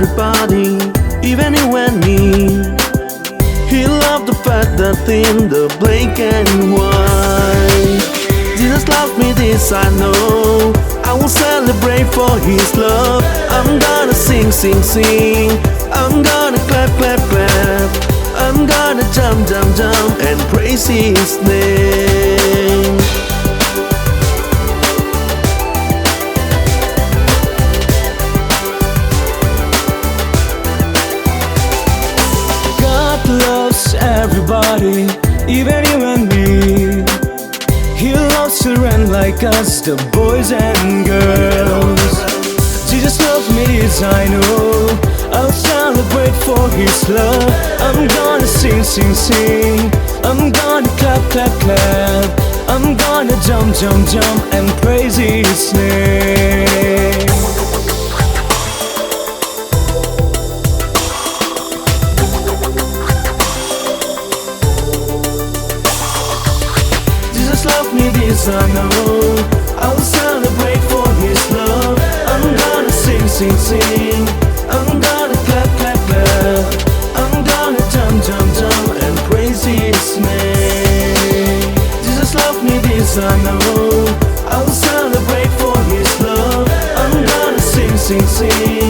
everybody, even you and me. He loved the fat, the thin, the black and white. Jesus loved me, this I know. I will celebrate for His love. I'm gonna sing, sing, sing. I'm gonna clap, clap, clap. I'm gonna jump, jump, jump and praise His name. God loves everybody, even you and me. He loves children like us, the boys and girls. Jesus loves me, this I know. I'll celebrate for His love. I'm gonna sing, sing, sing. I'm gonna clap, clap, clap. I'm gonna jump, jump, jump and praise His name. Jesus loved me, this I know. I'll celebrate for His love. I'm gonna sing, sing, sing. I'm gonna clap, clap, clap. I'm gonna jump, jump, jump and praise His name. Jesus loved me, this I know. I'll celebrate for His love. I'm gonna sing, sing, sing.